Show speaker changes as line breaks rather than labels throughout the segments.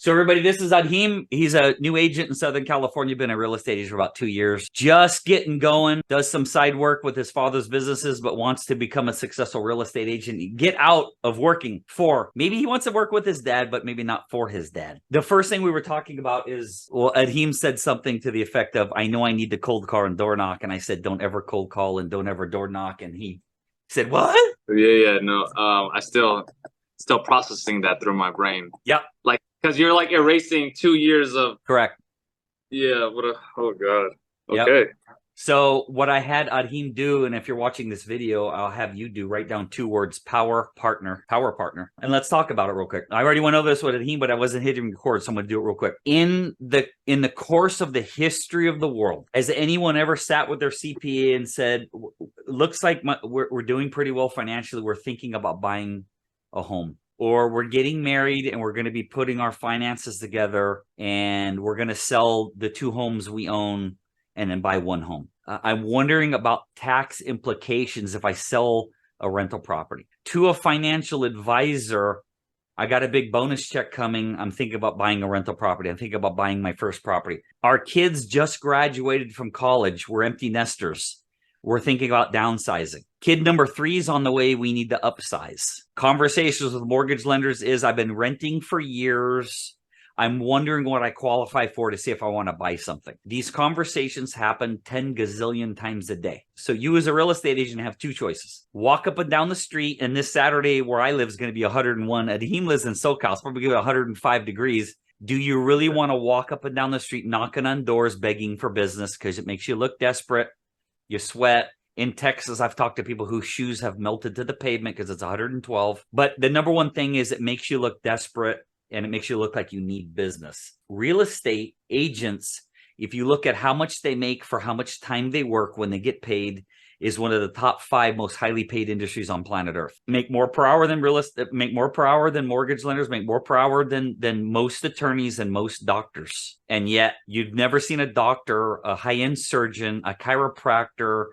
So everybody, this is Adhim. He's a new agent in Southern California, been a real estate agent for about 2 years. Just getting going, does some side work with his father's businesses, but wants to become a successful real estate agent. Get out of working for, maybe he wants to work with his dad, but maybe not for his dad. The first thing we were talking about is, well, Adhim said something to the effect of, I know I need to cold call and door knock. And I said, don't ever cold call and don't ever door knock. And he said, what?
No. I still processing that through my brain.
Yep.
Like, because you're like erasing 2 years of.
Correct.
Yeah. Oh God.
Yep.
Okay.
So what I had Adhim do, and if you're watching this video, I'll have you do, write down 2 words, power partner. And let's talk about it real quick. I already went over this with Adhim, but I wasn't hitting record, so I'm going to do it real quick. In the course of the history of the world, has anyone ever sat with their CPA and said, looks like we're doing pretty well financially, we're thinking about buying a home? Or we're getting married and we're going to be putting our finances together and we're going to sell the 2 homes we own and then buy 1 home. I'm wondering about tax implications if I sell a rental property. To a financial advisor, I got a big bonus check coming. I'm thinking about buying a rental property. I'm thinking about buying my first property. Our kids just graduated from college. We're empty nesters. We're thinking about downsizing. Kid number 3 is on the way. We need to upsize. Conversations with mortgage lenders is, I've been renting for years. I'm wondering what I qualify for to see if I want to buy something. These conversations happen 10 gazillion times a day. So you as a real estate agent have 2 choices. Walk up and down the street, and this Saturday where I live is going to be 101. Adhim lives in SoCal. It's probably going to be 105 degrees. Do you really want to walk up and down the street, knocking on doors, begging for business because it makes you look desperate? You sweat. In Texas, I've talked to people whose shoes have melted to the pavement because it's 112. But the number one thing is it makes you look desperate and it makes you look like you need business. Real estate agents, if you look at how much they make for how much time they work when they get paid, is one of the top 5 most highly paid industries on planet Earth. Make more per hour than real estate, make more per hour than mortgage lenders, make more per hour than most attorneys and most doctors. And yet you've never seen a doctor, a high-end surgeon, a chiropractor,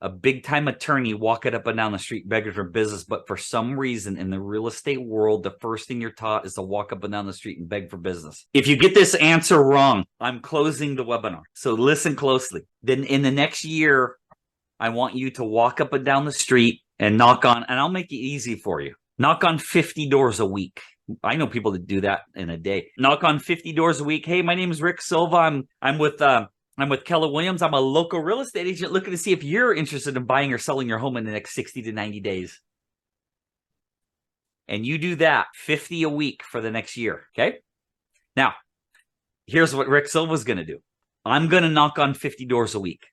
a big-time attorney walking up and down the street begging for business. But for some reason in the real estate world, the first thing you're taught is to walk up and down the street and beg for business. If you get this answer wrong, I'm closing the webinar. So listen closely. Then in the next year, I want you to walk up and down the street and knock on, and I'll make it easy for you. Knock on 50 doors a week. I know people that do that in a day. Knock on 50 doors a week. Hey, my name is Rick Silva. I'm with Keller Williams. I'm a local real estate agent looking to see if you're interested in buying or selling your home in the next 60 to 90 days. And you do that 50 a week for the next year. Okay. Now, here's what Rick Silva's going to do. I'm going to knock on 50 doors a week.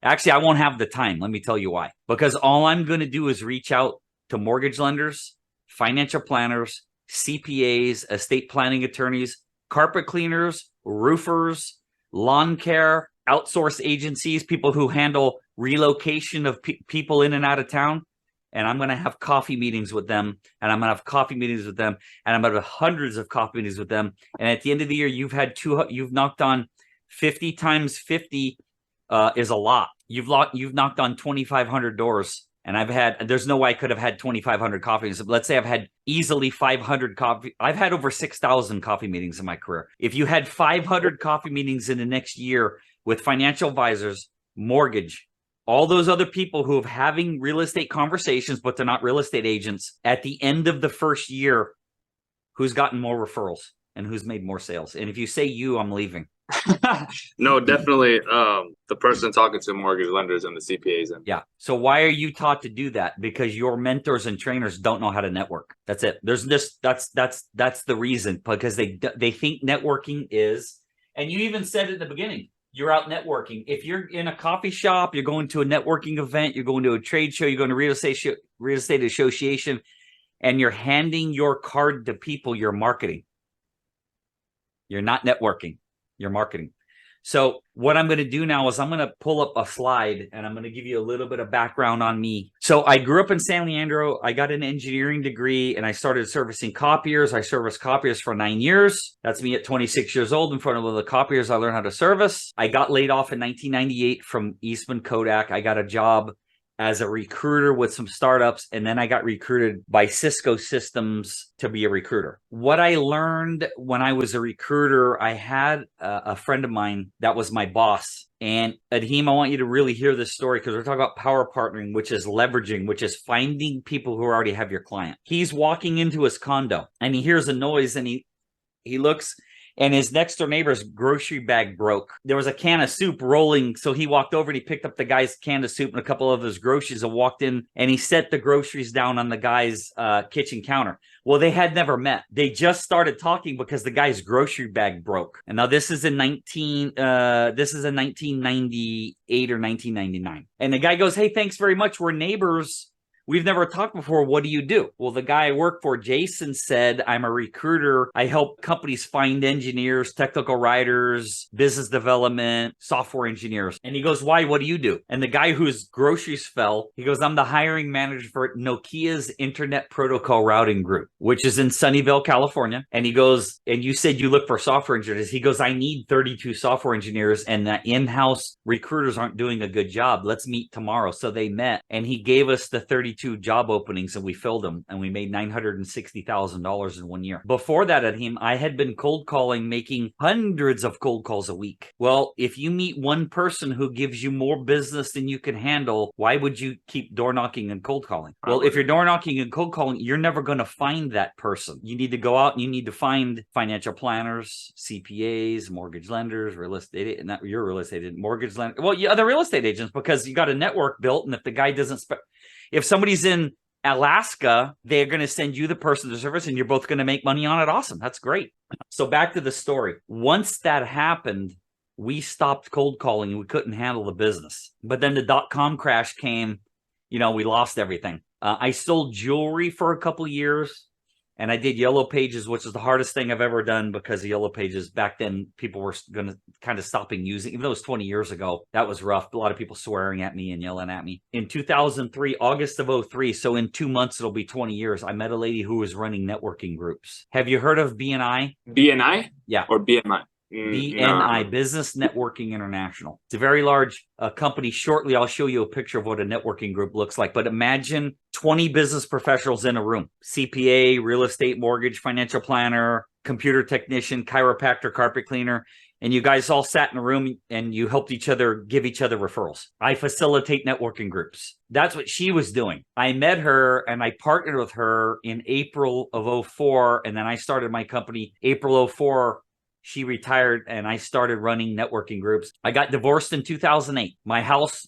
Actually, I won't have the time. Let me tell you why. Because all I'm going to do is reach out to mortgage lenders, financial planners, CPAs, estate planning attorneys, carpet cleaners, roofers, lawn care, outsource agencies, people who handle relocation of people in and out of town. And I'm going to have coffee meetings with them. And I'm going to have coffee meetings with them. And I'm going to have hundreds of coffee meetings with them. And at the end of the year, you've knocked on 50 times 50 is a lot. You've knocked on 2,500 doors, and there's no way I could have had 2,500 coffee meetings. Let's say I've had easily 500 coffee. I've had over 6,000 coffee meetings in my career. If you had 500 coffee meetings in the next year with financial advisors, mortgage, all those other people who are having real estate conversations, but they're not real estate agents, at the end of the first year, who's gotten more referrals and who's made more sales? And if you say you, I'm leaving.
No, definitely the person talking to mortgage lenders and the CPAs.
Yeah. So why are you taught to do that? Because your mentors and trainers don't know how to network. That's it. There's this. That's the reason, because they think networking is, and you even said it in the beginning, you're out networking. If you're in a coffee shop, you're going to a networking event, you're going to a trade show, you're going to real estate association, and you're handing your card to people, you're marketing. You're not networking. Your marketing. So what I'm going to do now is I'm going to pull up a slide and I'm going to give you a little bit of background on me. So I grew up in San Leandro. I got an engineering degree and I started servicing copiers. I serviced copiers for 9 years. That's me at 26 years old in front of all the copiers I learned how to service. I got laid off in 1998 from Eastman Kodak. I got a job as a recruiter with some startups, and then I got recruited by Cisco Systems to be a recruiter. What I learned when I was a recruiter, I had a friend of mine that was my boss. And Adhim, I want you to really hear this story because we're talking about power partnering, which is leveraging, which is finding people who already have your client. He's walking into his condo and he hears a noise and he looks, and his next door neighbor's grocery bag broke. There was a can of soup rolling. So he walked over and he picked up the guy's can of soup and a couple of his groceries and walked in, and he set the groceries down on the guy's kitchen counter. Well, they had never met. They just started talking because the guy's grocery bag broke. And now this is in 1998 or 1999. And the guy goes, "Hey, thanks very much. We're neighbors. We've never talked before. What do you do?" Well, the guy I work for, Jason, said, "I'm a recruiter. I help companies find engineers, technical writers, business development, software engineers." And he goes, "Why? What do you do?" And the guy whose groceries fell, he goes, "I'm the hiring manager for Nokia's Internet Protocol Routing Group, which is in Sunnyvale, California." And he goes, "And you said you look for software engineers." He goes, "I need 32 software engineers, and the in-house recruiters aren't doing a good job. Let's meet tomorrow." So they met, and he gave us the 32 job openings, and we filled them, and we made $960,000 in 1 year. Before that, Adhim, I had been cold calling, making hundreds of cold calls a week. Well, if you meet one person who gives you more business than you can handle, why would you keep door knocking and cold calling? Well, if you're door knocking and cold calling, you're never going to find that person. You need to go out and you need to find financial planners, CPAs, mortgage lenders, real estate, not your real estate agent, mortgage lender. Well, yeah, other real estate agents, because you got a network built, and if the guy doesn't if somebody's in Alaska, they're going to send you the person to service, and you're both going to make money on it. Awesome. That's great. So back to the story. Once that happened, we stopped cold calling and we couldn't handle the business. But then the dot-com crash came, we lost everything. I sold jewelry for a couple of years. And I did Yellow Pages, which is the hardest thing I've ever done, because of Yellow Pages. Back then, people were going to kind of stopping using, even though it was 20 years ago. That was rough. A lot of people swearing at me and yelling at me. In 2003, August of 03, so in 2 months, it'll be 20 years, I met a lady who was running networking groups. Have you heard of BNI?
BNI?
Yeah.
Or BMI?
BNI, Business Networking International. It's a very large company. Shortly, I'll show you a picture of what a networking group looks like. But imagine 20 business professionals in a room. CPA, real estate, mortgage, financial planner, computer technician, chiropractor, carpet cleaner. And you guys all sat in a room and you helped each other, give each other referrals. I facilitate networking groups. That's what she was doing. I met her and I partnered with her in April of 04. And then I started my company April 04. She retired and I started running networking groups. I got divorced in 2008. My house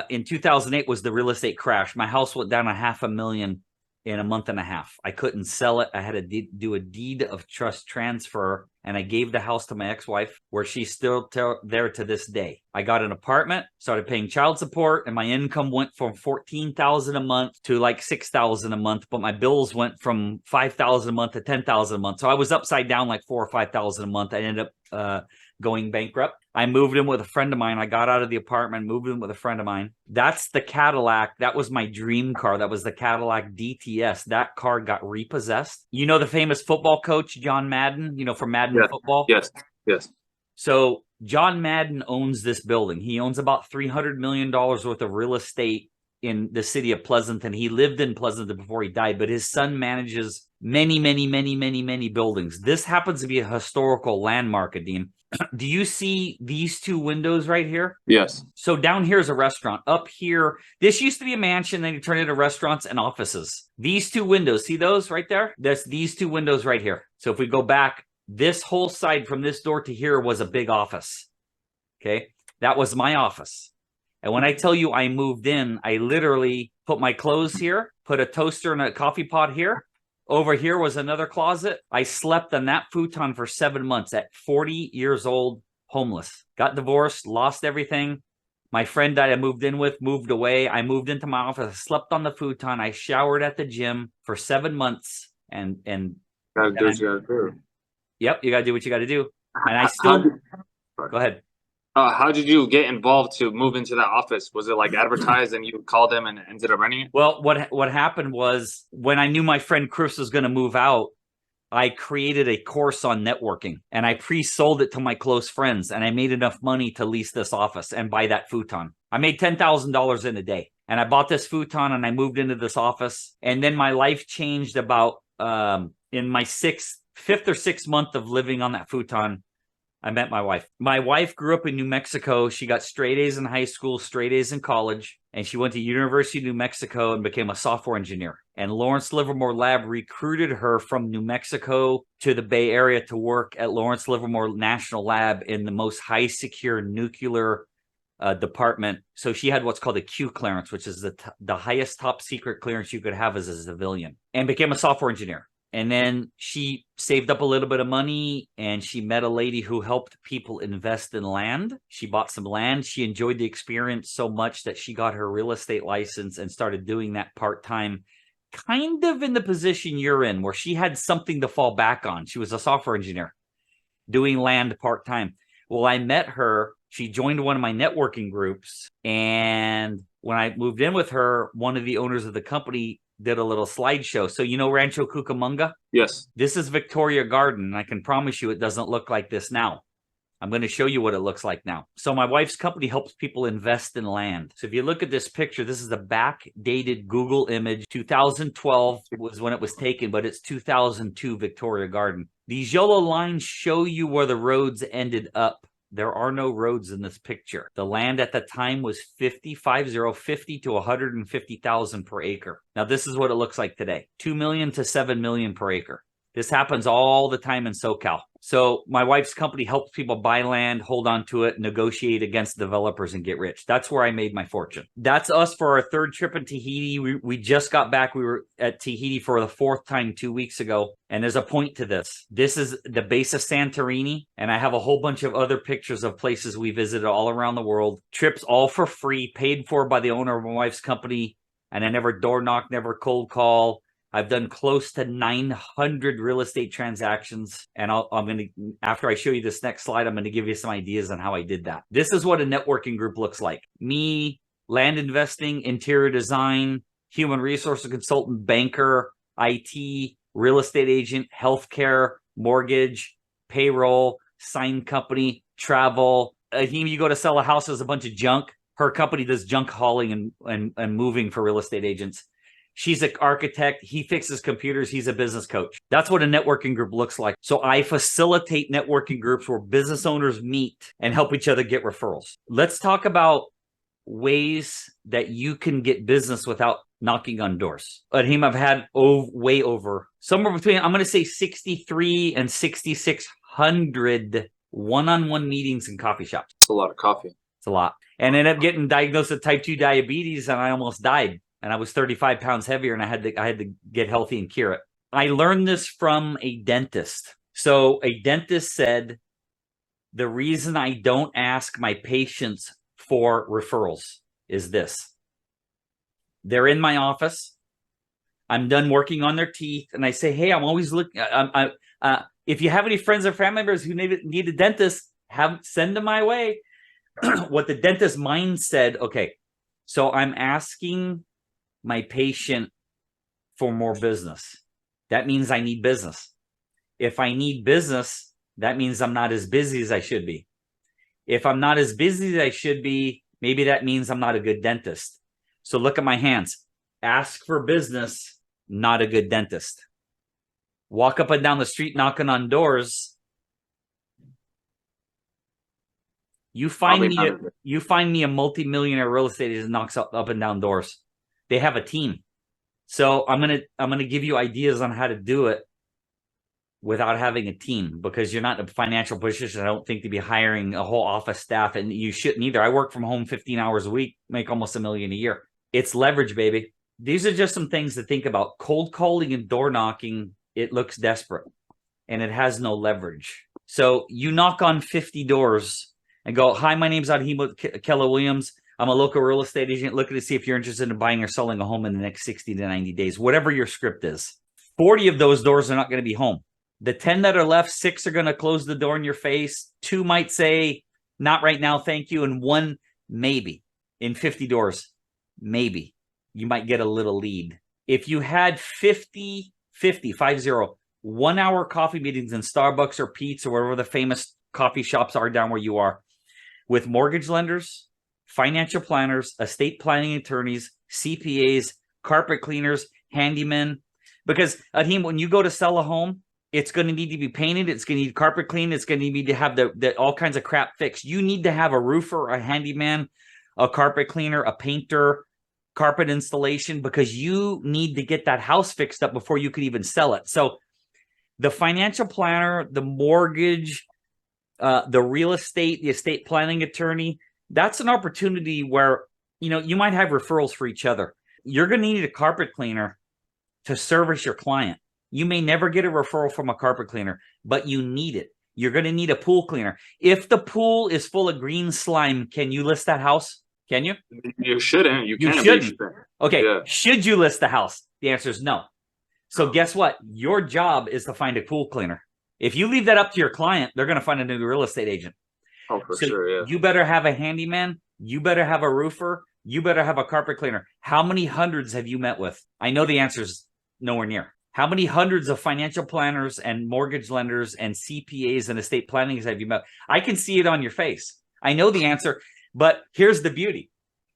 in 2008 was the real estate crash. My house went down $500,000 in a month and a half. I couldn't sell it. I had to do a deed of trust transfer, and I gave the house to my ex-wife, where she's still there to this day. I got an apartment, started paying child support, and my income went from $14,000 a month to like $6,000 a month, but my bills went from $5,000 a month to $10,000 a month. So I was upside down like $4,000 or $5,000 a month. I ended up going bankrupt. I moved in with a friend of mine. I got out of the apartment, moved in with a friend of mine. That's the Cadillac. That was my dream car. That was the Cadillac DTS. That car got repossessed. You know the famous football coach, John Madden, from Madden football?
Yes, yes.
So John Madden owns this building. He owns about $300 million worth of real estate in the city of Pleasanton. He lived in Pleasanton before he died, but his son manages many, many, many, many, many buildings. This happens to be a historical landmark, Adhim. Do you see these two windows right here?
Yes.
So down here is a restaurant. Up here, this used to be a mansion. Then you turn it into restaurants and offices. These two windows, see those right there? That's these two windows right here. So if we go back, this whole side from this door to here was a big office. Okay. That was my office. And when I tell you I moved in, I literally put my clothes here, put a toaster and a coffee pot here. Over here was another closet. I slept on that futon for 7 months at 40 years old, homeless. Got divorced, lost everything. My friend that I moved in with moved away. I moved into my office, I slept on the futon. I showered at the gym for 7 months. And
Gotta do what you gotta do.
Yep, you gotta do what you gotta do. And I still go ahead.
How did you get involved to move into that office? Was it like advertised and you called them and ended up renting it?
Well, what happened was, when I knew my friend Chris was going to move out, I created a course on networking, and I pre-sold it to my close friends, and I made enough money to lease this office and buy that futon. I made $10,000 in a day. And I bought this futon and I moved into this office. And then my life changed about in my fifth or sixth month of living on that futon. I met my wife. My wife grew up in New Mexico. She got straight A's in high school, straight A's in college, and she went to University of New Mexico and became a software engineer. And Lawrence Livermore Lab recruited her from New Mexico to the Bay Area to work at Lawrence Livermore National Lab in the most high secure nuclear department. So she had what's called a Q clearance, which is the highest top secret clearance you could have as a civilian, and became a software engineer. And then she saved up a little bit of money and she met a lady who helped people invest in land. She bought some land. She enjoyed the experience so much that she got her real estate license and started doing that part-time, kind of in the position you're in, where she had something to fall back on. She was a software engineer doing land part-time. Well, I met her. She joined one of my networking groups. And when I moved in with her, one of the owners of the company did a little slideshow. So you know Rancho Cucamonga?
Yes.
This is Victoria Garden, and I can promise you it doesn't look like this now. I'm going to show you what it looks like now. So my wife's company helps people invest in land. So if you look at this picture, this is a backdated Google image. 2012 was when it was taken, but it's 2002 Victoria Garden. These yellow lines show you where the roads ended up. There are no roads in this picture. The land at the time was 50 to 150,000 per acre. Now this is what it looks like today. 2 million to 7 million per acre. This happens all the time in SoCal. So my wife's company helps people buy land, hold on to it, negotiate against developers, and get rich. That's where I made my fortune. That's us for our third trip in Tahiti. We just got back. We were at Tahiti for the fourth time 2 weeks ago. And there's a point to this. This is the base of Santorini. And I have a whole bunch of other pictures of places we visited all around the world. Trips all for free, paid for by the owner of my wife's company. And I never door knock, never cold call. I've done close to 900 real estate transactions. And I'm going to, after I show you this next slide, I'm going to give you some ideas on how I did that. This is what a networking group looks like. Me, land investing, interior design, human resource consultant, banker, IT, real estate agent, healthcare, mortgage, payroll, sign company, travel. Adhim, you go to sell a house, there's a bunch of junk. Her company does junk hauling and moving for real estate agents. She's an architect. He fixes computers. He's a business coach. That's what a networking group looks like. So I facilitate networking groups where business owners meet and help each other get referrals. Let's talk about ways that you can get business without knocking on doors. Adhim, I've had way over, somewhere between, I'm going to say 63 and 6,600 one-on-one meetings in coffee shops.
It's a lot of coffee.
It's a lot. And ended up getting diagnosed with type 2 diabetes, and I almost died. And I was 35 pounds heavier, and I had to get healthy and cure it. I learned this from a dentist. So a dentist said, the reason I don't ask my patients for referrals is this. They're in my office. I'm done working on their teeth. And I say, hey, I'm always looking. If you have any friends or family members who need a dentist, send them my way. What the dentist mind said, okay, so I'm asking my patient for more business. That means I need business. If I need business, that means I'm not as busy as I should be. If I'm not as busy as I should be, maybe that means I'm not a good dentist. So look at my hands. Ask for business, not a good dentist. Walk up and down the street knocking on doors. You find me a multimillionaire real estate agent knocks up and down doors. They have a team. So I'm gonna give you ideas on how to do it without having a team, because you're not in a financial position, I don't think, to be hiring a whole office staff, and you shouldn't either. I work from home 15 hours a week, make almost $1 million a year. It's leverage, baby. These are just some things to think about. Cold calling and door knocking, it looks desperate and it has no leverage. So you knock on 50 doors and go, hi, my name's Adhim with Keller Williams. I'm a local real estate agent looking to see if you're interested in buying or selling a home in the next 60 to 90 days, whatever your script is. 40 of those doors are not going to be home. The 10 that are left, 6 are going to close the door in your face. 2 might say, not right now, thank you. And 1, maybe. In 50 doors, maybe. You might get a little lead. If you had 50, 1-hour coffee meetings in Starbucks or Pete's or wherever the famous coffee shops are down where you are, with mortgage lenders, financial planners, estate planning attorneys, CPAs, carpet cleaners, handymen. Because Adhim, when you go to sell a home, it's going to need to be painted. It's going to need carpet cleaned. It's going to need to have the all kinds of crap fixed. You need to have a roofer, a handyman, a carpet cleaner, a painter, carpet installation, because you need to get that house fixed up before you could even sell it. So the financial planner, the mortgage, the real estate, the estate planning attorney, that's an opportunity where, you might have referrals for each other. You're going to need a carpet cleaner to service your client. You may never get a referral from a carpet cleaner, but you need it. You're going to need a pool cleaner. If the pool is full of green slime, can you list that house? Can you?
You shouldn't. You can't.
Shouldn't. Okay.
Yeah.
Should you list the house? The answer is no. So guess what? Your job is to find a pool cleaner. If you leave that up to your client, they're going to find a new real estate agent.
Oh, for sure, yeah.
You better have a handyman. You better have a roofer. You better have a carpet cleaner. How many hundreds have you met with? I know the answer is nowhere near. How many hundreds of financial planners and mortgage lenders and CPAs and estate plannings have you met? I can see it on your face. I know the answer, but here's the beauty.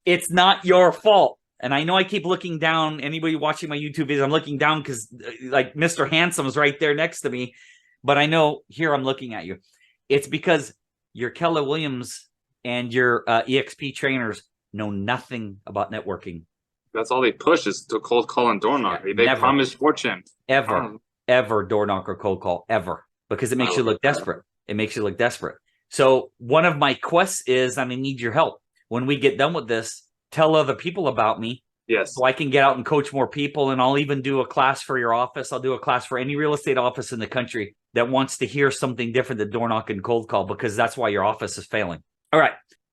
It's not your fault. And I know I keep looking down. Anybody watching my YouTube videos, I'm looking down because like Mr. Handsome's right there next to me. But I know here I'm looking at you. It's because your Keller Williams and your EXP trainers know nothing about networking.
That's all they push is to cold call and door knock. They promise fortune.
Ever door knock or cold call, ever. Because it makes you look desperate. It makes you look desperate. So one of my quests is, I need your help. When we get done with this, tell other people about me.
Yes.
So I can get out and coach more people. And I'll even do a class for your office. I'll do a class for any real estate office in the country that wants to hear something different than door knock and cold call, because that's why your office is failing. All right.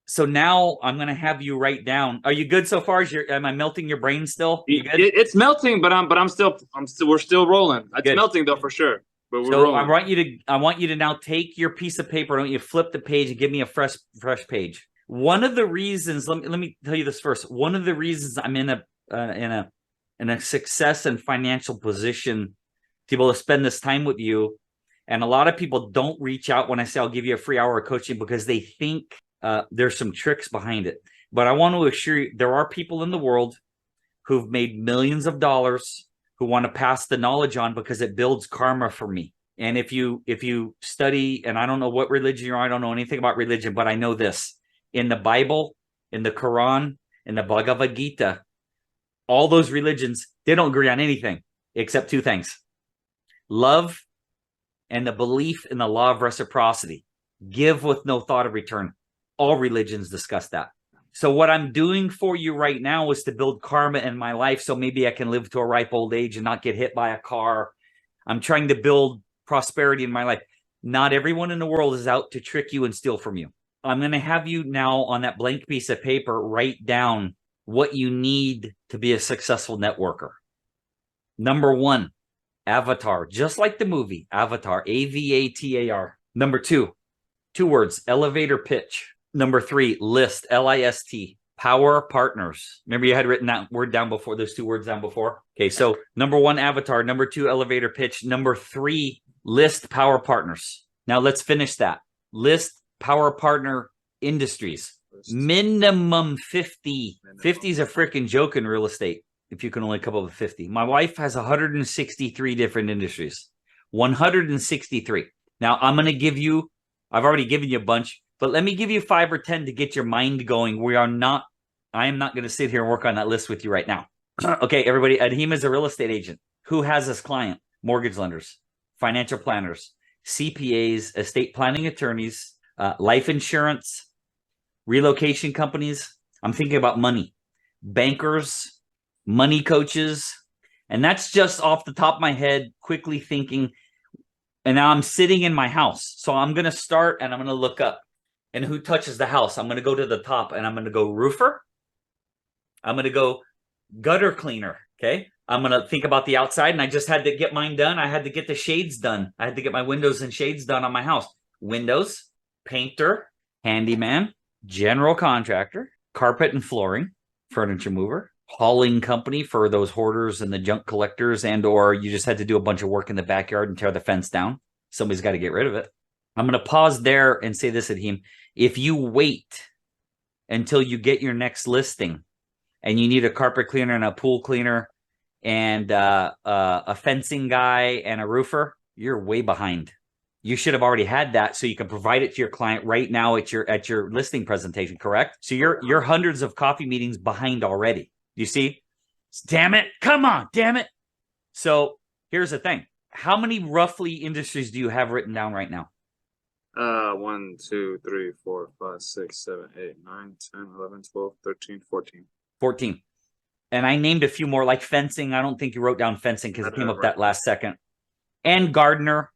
So now I'm going to have you write down. Are you good so far? Am I melting your brain still? You good?
It's melting, but we're still rolling. It's melting though for sure. But we're rolling.
I want you to now take your piece of paper. I want you to flip the page and give me a fresh page. One of the reasons, let me tell you this first. One of the reasons I'm in a success and financial position to be able to spend this time with you, and a lot of people don't reach out when I say I'll give you a free hour of coaching because they think there's some tricks behind it. But I want to assure you, there are people in the world who've made millions of dollars who want to pass the knowledge on because it builds karma for me. And if you study, and I don't know what religion you're on, I don't know anything about religion, but I know this. In the Bible, in the Quran, in the Bhagavad Gita, all those religions, they don't agree on anything except two things: love and the belief in the law of reciprocity. Give with no thought of return. All religions discuss that. So what I'm doing for you right now is to build karma in my life so maybe I can live to a ripe old age and not get hit by a car. I'm trying to build prosperity in my life. Not everyone in the world is out to trick you and steal from you. I'm going to have you now on that blank piece of paper write down what you need to be a successful networker. Number 1, avatar, just like the movie Avatar, AVATAR. Number 2, 2 words, elevator pitch. Number 3, list, LIST, power partners. Remember you had written that word down before, those 2 words down before? Okay, so number 1, avatar. Number 2, elevator pitch. Number 3, list power partners. Now let's finish that. List power partner industries. Minimum 50. 50 is a freaking joke in real estate if you can only come up with 50. My wife has 163 different industries. 163. Now I'm going to give you, I've already given you a bunch, but let me give you 5 or 10 to get your mind going. I am not going to sit here and work on that list with you right now. Okay, everybody, Adhim is a real estate agent. Who has this client? Mortgage lenders, financial planners, CPAs, estate planning attorneys, life insurance, relocation companies. I'm thinking about money, bankers, money coaches. And that's just off the top of my head, quickly thinking. And now I'm sitting in my house. So I'm going to start and I'm going to look up. And who touches the house? I'm going to go to the top and I'm going to go roofer. I'm going to go gutter cleaner. Okay. I'm going to think about the outside, and I just had to get mine done. I had to get the shades done. I had to get my windows and shades done on my house. Windows, painter, handyman, general contractor, carpet and flooring, furniture mover, hauling company for those hoarders and the junk collectors, and or you just had to do a bunch of work in the backyard and tear the fence down. Somebody's got to get rid of it. I'm going to pause there and say this, Adhim. If you wait until you get your next listing and you need a carpet cleaner and a pool cleaner and a fencing guy and a roofer, you're way behind. You should have already had that so you can provide it to your client right now at your listing presentation, correct? So you're hundreds of coffee meetings behind already. You see? Damn it. Come on, damn it. So here's the thing. How many roughly industries do you have written down right now?
1, 2, 3, 4, 5, 6, 7, 8, 9, 10, 11, 12, 13, 14.
14. And I named a few more, like fencing. I don't think you wrote down fencing because it came up that last second. And gardener.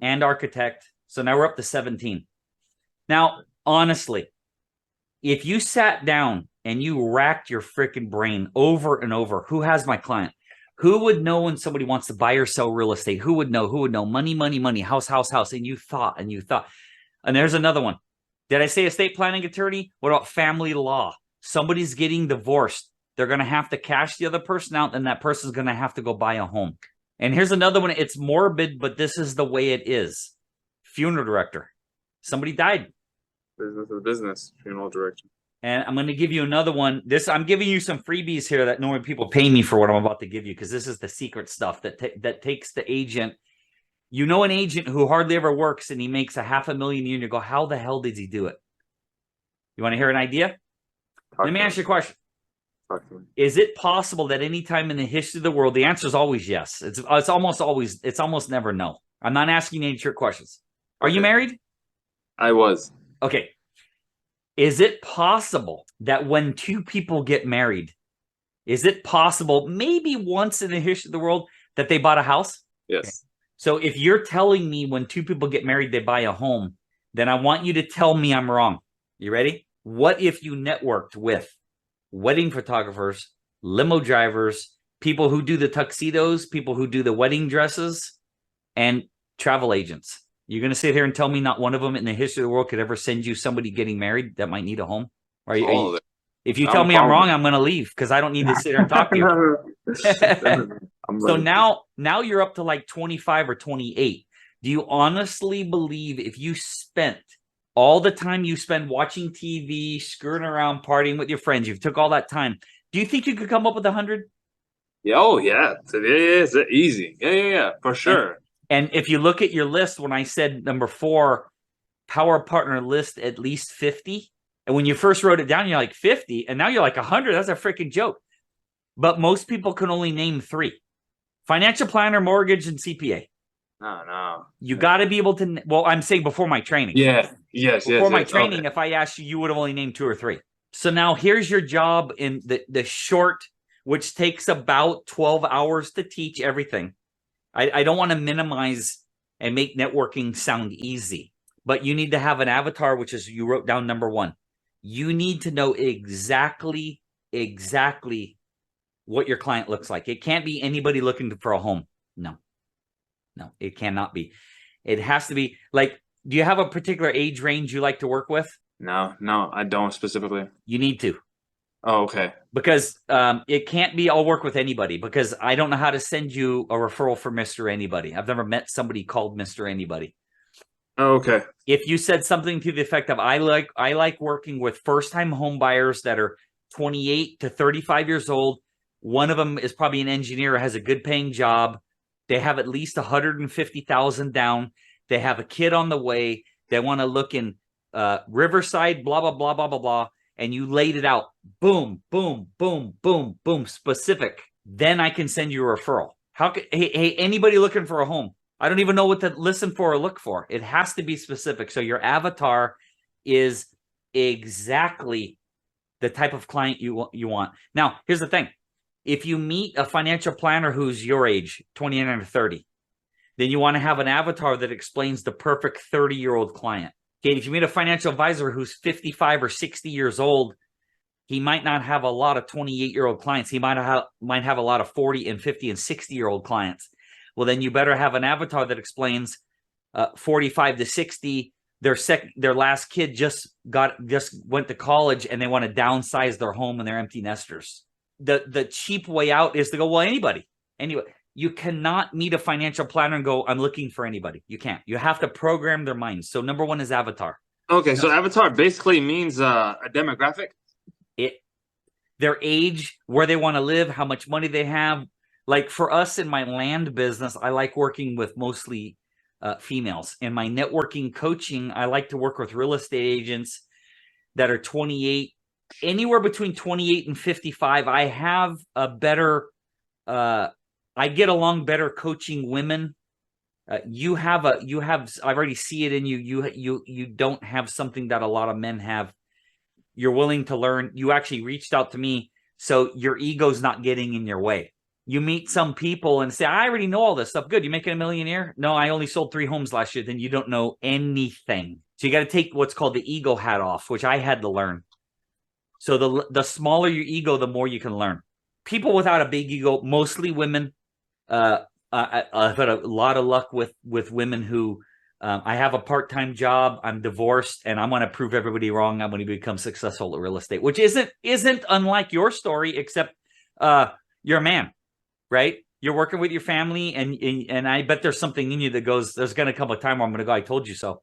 And architect. So now we're up to 17. Now, honestly, if you sat down and you racked your freaking brain over and over, who has my client? Who would know when somebody wants to buy or sell real estate? Who would know? Who would know? Money, money, money, house, house, house. And you thought, and you thought. And there's another one. Did I say estate planning attorney? What about family law? Somebody's getting divorced. They're going to have to cash the other person out, and that person's going to have to go buy a home. And here's another one. It's morbid, but this is the way it is. Funeral director. Somebody died.
Business is business. Funeral director.
And I'm going to give you another one. I'm giving you some freebies here that normally people pay me for what I'm about to give you, because this is the secret stuff that takes the agent. You know, an agent who hardly ever works and he makes $500,000 a year, and you go, how the hell did he do it? You want to hear an idea? Let me ask you a question. Is it possible that any time in the history of the world, the answer is always yes. It's almost never no. I'm not asking any trick questions. Are you married?
I was.
Okay. Is it possible that when two people get married, is it possible maybe once in the history of the world that they bought a house?
Yes.
Okay. So if you're telling me when two people get married, they buy a home, then I want you to tell me I'm wrong. You ready? What if you networked with wedding photographers, limo drivers, people who do the tuxedos, people who do the wedding dresses, and travel agents? You're going to sit here and tell me not one of them in the history of the world could ever send you somebody getting married that might need a home? If you tell me I'm wrong, I'm going to leave, because I don't need to sit here and talk to you. So now you're up to like 25 or 28. Do you honestly believe if you spent all the time you spend watching TV, screwing around, partying with your friends, you took all that time, do you think you could come up with 100?
Yeah, oh, yeah. It's easy. Yeah, for sure.
And if you look at your list, when I said number 4, power partner list at least 50, and when you first wrote it down, you're like 50, and now you're like 100. That's a freaking joke. But most people can only name 3. Financial planner, mortgage, and CPA.
No.
You got to be able to, well, I'm saying before my training.
Yeah, yes.
Before my training, if I asked you, you would have only named 2 or 3. So now here's your job in the short, which takes about 12 hours to teach everything. I don't want to minimize and make networking sound easy, but you need to have an avatar, which is, you wrote down number 1. You need to know exactly what your client looks like. It can't be anybody looking for a home. No, it cannot be. It has to be like, do you have a particular age range you like to work with?
No, I don't specifically.
You need to.
Oh, okay.
Because it can't be I'll work with anybody, because I don't know how to send you a referral for Mr. Anybody. I've never met somebody called Mr. Anybody.
Oh, okay.
If you said something to the effect of, I like working with first-time home buyers that are 28 to 35 years old. One of them is probably an engineer, has a good paying job. They have at least 150,000 down. They have a kid on the way. They want to look in Riverside, blah, blah, blah, blah, blah, blah. And you laid it out. Boom, boom, boom, boom, boom, specific. Then I can send you a referral. Hey, anybody looking for a home? I don't even know what to listen for or look for. It has to be specific. So your avatar is exactly the type of client you want. Now, here's the thing. If you meet a financial planner who's your age, 29 or 30, then you want to have an avatar that explains the perfect 30-year-old client. Okay, if you meet a financial advisor who's 55 or 60 years old, he might not have a lot of 28-year-old clients. He might have a lot of 40 and 50 and 60-year-old clients. Well, then you better have an avatar that explains 45 to 60. Their last kid just went to college and they want to downsize their home and they're empty nesters. The cheap way out is to go, well, anybody. You cannot meet a financial planner and go, I'm looking for anybody. You can't. You have to program their minds. So number 1 is avatar.
Okay, so avatar basically means a demographic?
their age, where they want to live, how much money they have. Like for us in my land business, I like working with mostly females. In my networking coaching, I like to work with real estate agents that are 28, anywhere between 28 and 55. I have a better, I get along better coaching women. I've already see it in you. You don't have something that a lot of men have. You're willing to learn. You actually reached out to me, so your ego's not getting in your way. You meet some people and say, I already know all this stuff. Good. You making $1 million a year? No, I only sold 3 homes last year. Then you don't know anything. So you got to take what's called the ego hat off, which I had to learn. So the smaller your ego, the more you can learn. People without a big ego, mostly women. I've had a lot of luck with women who I have a part-time job. I'm divorced, and I'm going to prove everybody wrong. I'm going to become successful at real estate, which isn't unlike your story, except you're a man. Right? You're working with your family, and I bet there's something in you that goes, there's going to come a time where I'm going to go, I told you so.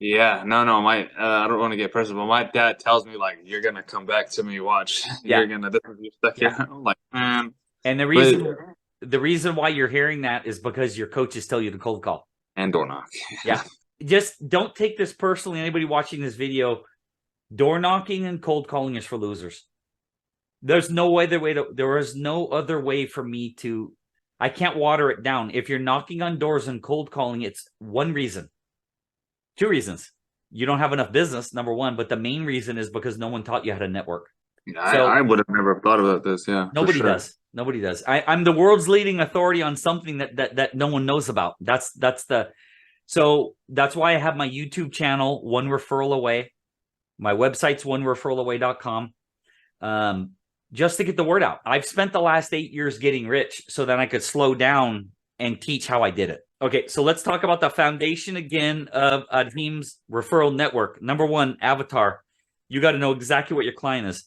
Yeah, no, my I don't want to get personal, but my dad tells me like, you're gonna come back to me. Watch,
Yeah.
you're gonna this is your stuff here. I'm like, man.
And the reason why you're hearing that is because your coaches tell you to cold call
and door knock.
Yeah, just don't take this personally. Anybody watching this video, door knocking and cold calling is for losers. There is no other way for me to. I can't water it down. If you're knocking on doors and cold calling, it's one reason. 2 reasons. You don't have enough business, number 1, but the main reason is because no one taught you how to network.
Yeah, so, I would have never thought about this. Yeah,
nobody does. Nobody does. I'm the world's leading authority on something that no one knows about. So that's why I have my YouTube channel, One Referral Away. My website's onereferralaway.com. Just to get the word out. I've spent the last 8 years getting rich so that I could slow down and teach how I did it. Okay, so let's talk about the foundation again of Adhim's referral network. Number 1, avatar. You got to know exactly what your client is.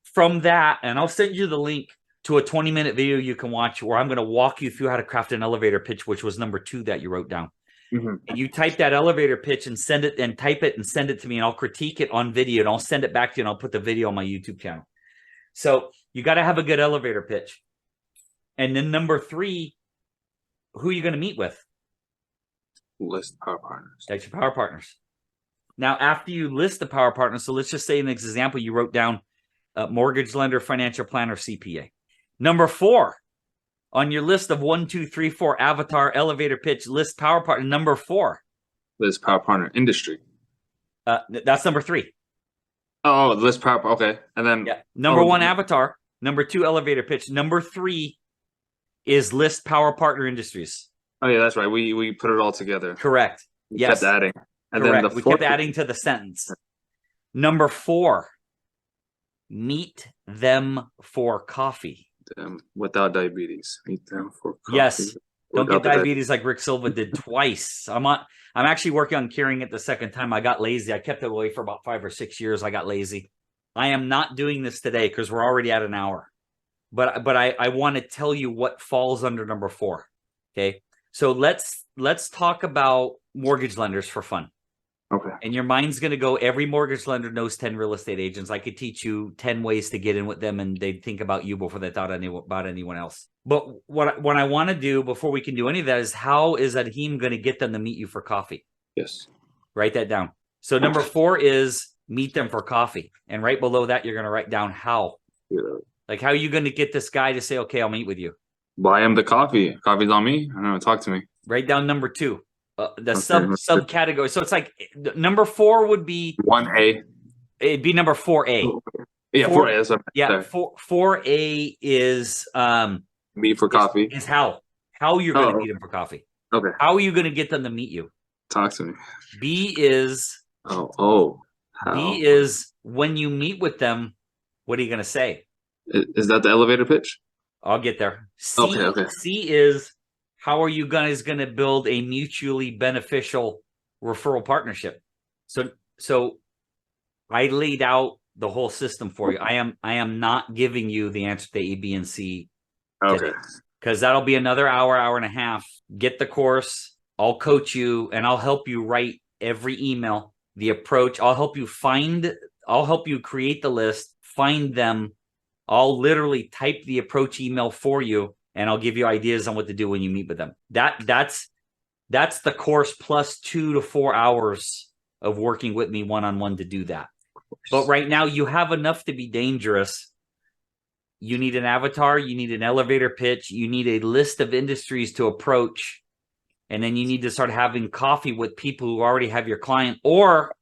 From that, and I'll send you the link to a 20-minute video you can watch where I'm going to walk you through how to craft an elevator pitch, which was number 2 that you wrote down. Mm-hmm. And you type that elevator pitch and send it, and type it and send it to me, and I'll critique it on video, and I'll send it back to you, and I'll put the video on my YouTube channel. So you got to have a good elevator pitch. And then number 3, who are you going to meet with?
List power partners.
That's your power partners. Now, after you list the power partners, so let's just say an example, you wrote down mortgage lender, financial planner, CPA. Number 4 on your list of 1, 2, 3, 4 avatar, elevator pitch, list power partner. Number 4.
List power partner industry.
That's number 3.
Oh, list power. Okay, and then
number 1 avatar. Number 2 elevator pitch. Number 3 is list power partner industries.
Oh yeah, that's right. We put it all together.
Correct.
We kept adding. And
correct.
Then
we kept adding to the sentence. Number 4, meet them for coffee.
Without diabetes. Meet them for coffee.
Yes. Don't get diabetes like Rick Silva did twice. I'm actually working on curing it the second time. I got lazy. I kept it away for about 5 or 6 years. I got lazy. I am not doing this today because we're already at an hour. But I want to tell you what falls under number 4. Okay. So let's talk about mortgage lenders for fun.
Okay.
And your mind's going to go, every mortgage lender knows 10 real estate agents. I could teach you 10 ways to get in with them, and they'd think about you before they thought about anyone else. But what I want to do before we can do any of that is, how is Adhim going to get them to meet you for coffee?
Yes.
Write that down. So number 4 is meet them for coffee. And right below that, you're going to write down how. Yeah. Like, how are you going to get this guy to say, okay, I'll meet with you?
Buy him the coffee. Coffee's on me. I don't know. Talk to me.
Write down number 2. The subcategory. So it's like number 4 would be
1A.
It'd be number 4A.
Yeah, 4A. That's what
yeah, 4A is
meet for coffee.
Is how you're going to meet them for coffee.
Okay.
How are you going to get them to meet you?
Talk to me.
B is
how?
B is when you meet with them, what are you going to say?
Is that the elevator pitch?
I'll get there. C,
okay.
C is, how are you guys going to build a mutually beneficial referral partnership? So I laid out the whole system for you. I am not giving you the answer to A, B, and C today, because that'll be another hour and a half. Get the course. I'll coach you, and I'll help you write every email, the approach. I'll help you create the list, find them. I'll literally type the approach email for you, and I'll give you ideas on what to do when you meet with them. That's the course plus 2 to 4 hours of working with me one-on-one to do that. But right now you have enough to be dangerous. You need an avatar, you need an elevator pitch, you need a list of industries to approach, and then you need to start having coffee with people who already have your client, or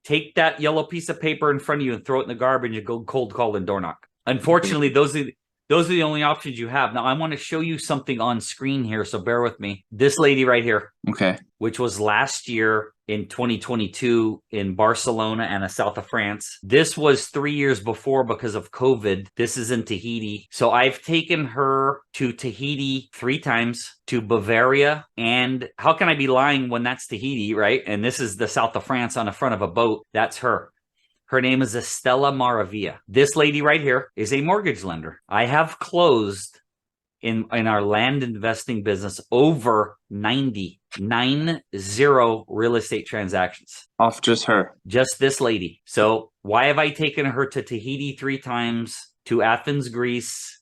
take that yellow piece of paper in front of you and throw it in the garbage and go cold call and door knock. Unfortunately, those are the only options you have. Now, I want to show you something on screen here, so bear with me. This lady right here,
Okay.
which was last year in 2022 in Barcelona and the south of France. This was 3 years before because of COVID. This is in Tahiti. So I've taken her to Tahiti 3 times, to Bavaria, and how can I be lying when that's Tahiti, right? And this is the south of France on the front of a boat. That's her. Her name is Estella Maravilla. This lady right here is a mortgage lender. I have closed in our land investing business over 90 real estate transactions.
Off just her.
Just this lady. So why have I taken her to Tahiti 3 times, to Athens, Greece,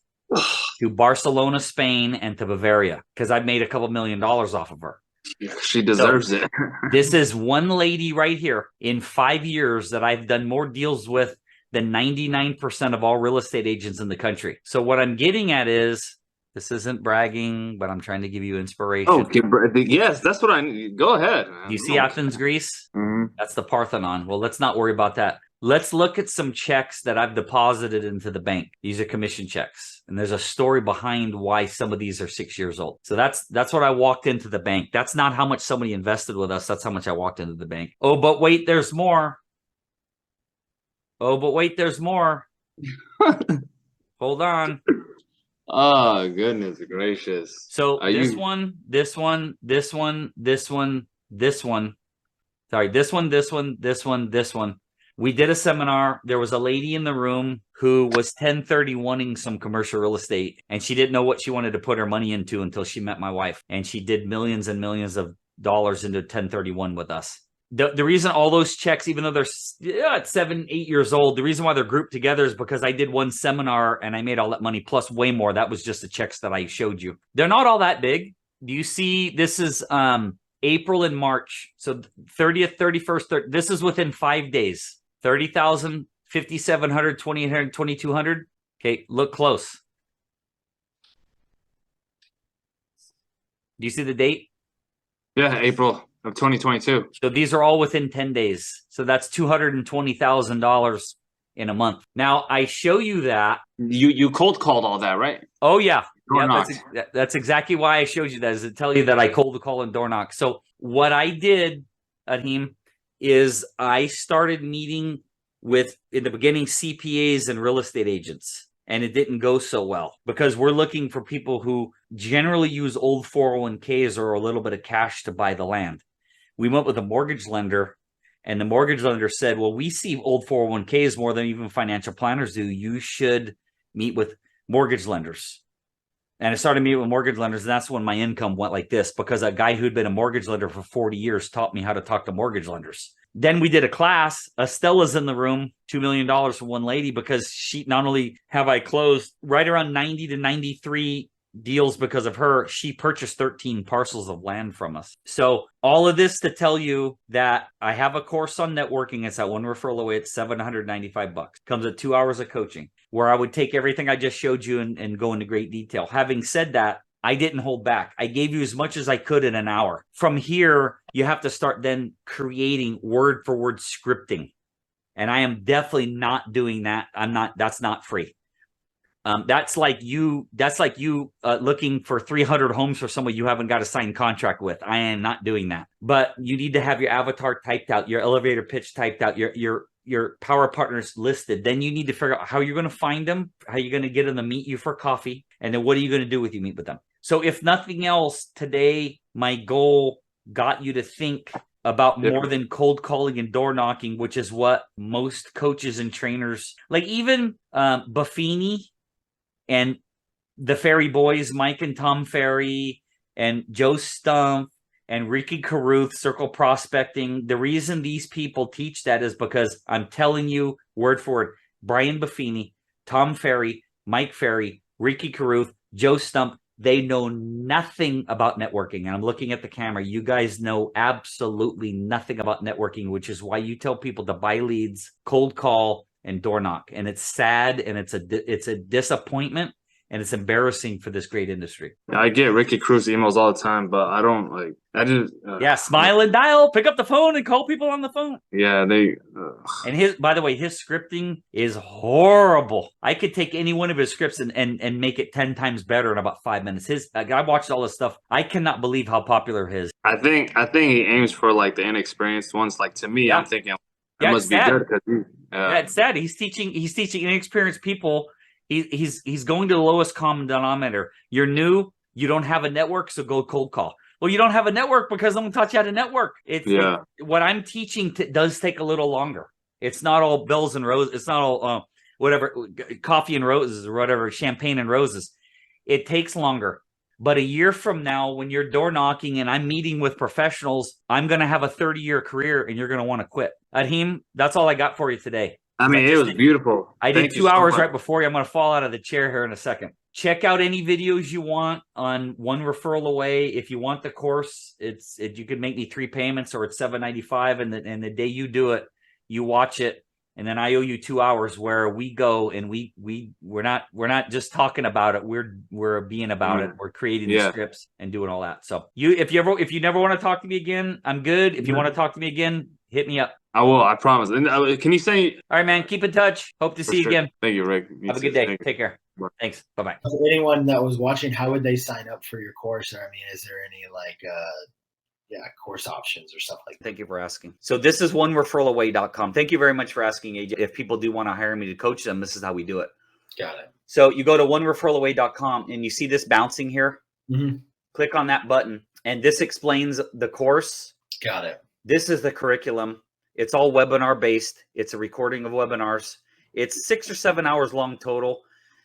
to Barcelona, Spain, and to Bavaria? Because I've made a couple $1 million off of her.
She deserves it.
This is one lady right here in 5 years that I've done more deals with than 99% of all real estate agents in the country. So what I'm getting at is, this isn't bragging, but I'm trying to give you inspiration.
Oh, yes, that's what I need. Go ahead.
Do you see Athens, Greece?
Mm-hmm.
That's the Parthenon. Well, let's not worry about that. Let's look at some checks that I've deposited into the bank. These are commission checks. And there's a story behind why some of these are 6 years old. So that's what I walked into the bank. That's not how much somebody invested with us. That's how much I walked into the bank. Oh, but wait, there's more. Oh, but wait, there's more. Hold on.
Oh, goodness gracious.
So this one. Sorry, this one. We did a seminar. There was a lady in the room who was 1031ing some commercial real estate, and she didn't know what she wanted to put her money into until she met my wife. And she did millions and millions of dollars into 1031 with us. The reason all those checks, even though they're 7, 8 years old, the reason why they're grouped together is because I did one seminar and I made all that money plus way more. That was just the checks that I showed you. They're not all that big. Do you see? This is April and March. So 30th, 31st, 30th, this is within 5 days. 30,000, 5,700, 2,800, 2,200. Okay, look close. Do you see the date?
Yeah, April of 2022.
So these are all within 10 days. So that's $220,000 in a month. Now, I show you that.
You cold called all that, right?
Oh, yeah.
Door
That's exactly why I showed you that, is to tell you that I cold call and door knock. So what I did, Adhim, is I started meeting with, in the beginning, CPAs and real estate agents. And it didn't go so well because we're looking for people who generally use old 401ks or a little bit of cash to buy the land. We went with a mortgage lender, and the mortgage lender said, well, we see old 401ks more than even financial planners do. You should meet with mortgage lenders. And I started meeting with mortgage lenders, and that's when my income went like this, because a guy who'd been a mortgage lender for 40 years taught me how to talk to mortgage lenders. Then we did a class. Estella's in the room, $2 million for one lady, because she, not only have I closed right around 90 to 93 deals because of her, she purchased 13 parcels of land from us. So all of this to tell you that I have a course on networking. It's at one referral away. It's $795. Comes with 2 hours of coaching, where I would take everything I just showed you and go into great detail. Having said that, I didn't hold back. I gave you as much as I could in an hour. From here, you have to start then creating word for word scripting. And I am definitely not doing that. That's not free. That's like you looking for 300 homes for someone you haven't got a signed contract with. I am not doing that. But you need to have your avatar typed out, your elevator pitch typed out, your power partners listed. Then you need to figure out how you're going to find them, how you're going to get them to meet you for coffee, and then what are you going to do with you meet with them. So if nothing else, today, my goal got you to think about more than cold calling and door knocking, which is what most coaches and trainers, like even Buffini and the Ferry Boys, Mike and Tom Ferry and Joe Stump and Ricky Caruth, Circle Prospecting. The reason these people teach that is because I'm telling you word for word, Brian Buffini, Tom Ferry, Mike Ferry, Ricky Carruth, Joe Stump. They know nothing about networking. And I'm looking at the camera. You guys know absolutely nothing about networking, which is why you tell people to buy leads, cold call, and door knock. And it's sad, and it's a disappointment, and it's embarrassing for this great industry.
I get Ricky Cruz emails all the time, but I don't like. I just
yeah, smile and dial. Pick up the phone and call people on the phone.
Yeah, they.
And by the way, his scripting is horrible. I could take any one of his scripts and make it 10 times better in about 5 minutes. I watched all this stuff. I cannot believe how popular his.
I think he aims for like the inexperienced ones. Like to me, I'm thinking it must be good because
it's sad. He's teaching inexperienced people. He's going to the lowest common denominator. You're new. You don't have a network, so go cold call. Well, you don't have a network because I'm going to taught you how to network. What I'm teaching does take a little longer. It's not all bells and roses. It's not all whatever coffee and roses or whatever, champagne and roses. It takes longer. But a year from now, when you're door knocking and I'm meeting with professionals, I'm going to have a 30-year career and you're going to want to quit. Adhim, that's all I got for you today.
I mean, it was beautiful.
I did 2 hours right before you. I'm going to fall out of the chair here in a second. Check out any videos you want on One Referral Away. If you want the course, you can make me 3 payments, or it's $7.95. And the day you do it, you watch it, and then I owe you 2 hours where we go and we're not just talking about it. We're being about it. We're creating the scripts and doing all that. So if you never want to talk to me again, I'm good. If you want to talk to me again, hit me up.
I will. I promise. And can you say?
All right, man. Keep in touch. Hope to see you again.
Thank you, Rick.
Have a good day. Take care. Bye. Thanks. Bye-bye.
Anyone that was watching, how would they sign up for your course? Or I mean, is there any course options or stuff like that?
Thank you for asking. So this is onereferralaway.com. Thank you very much for asking, AJ. If people do want to hire me to coach them, this is how we do it.
Got it.
So you go to onereferralaway.com and you see this bouncing here.
Mm-hmm.
Click on that button, and this explains the course.
Got it.
This is the curriculum. It's all webinar based. It's a recording of webinars. It's 6 or 7 hours long total.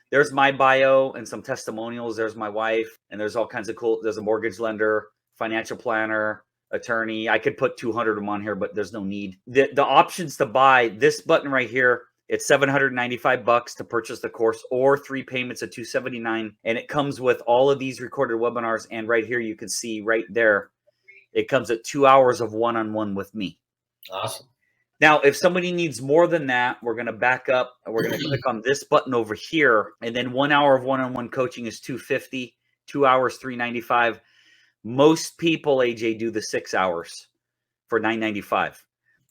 There's my bio and some testimonials. There's my wife, and there's all kinds of cool. There's a mortgage lender, financial planner, attorney. I could put 200 of them on here, but there's no need. The options to buy, this button right here, it's $795 to purchase the course, or 3 payments of $279. And it comes with all of these recorded webinars. And right here, you can see right there, it comes at 2 hours of one-on-one with me.
Awesome.
Now, if somebody needs more than that, we're going to back up and we're going to click on this button over here. And then 1 hour of one-on-one coaching is $250, 2 hours, $395. Most people, AJ, do the 6 hours for $995.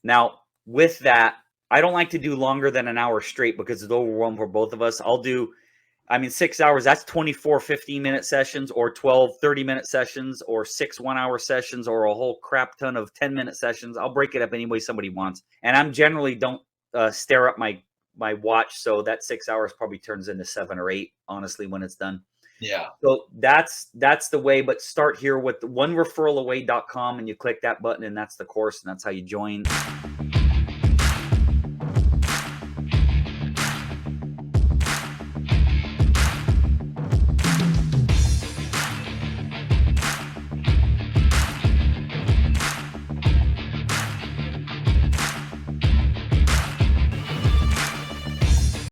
Now, with that, I don't like to do longer than an hour straight because it's overwhelming for both of us. 6 hours, that's 24 15-minute sessions, or 12 30-minute sessions, or 6 1-hour sessions, or a whole crap ton of 10-minute sessions. I'll break it up any way somebody wants. And I'm generally don't stare at my watch. So that 6 hours probably turns into 7 or 8, honestly, when it's done.
Yeah.
So that's the way, but start here with onereferralaway.com and you click that button, and that's the course, and that's how you join.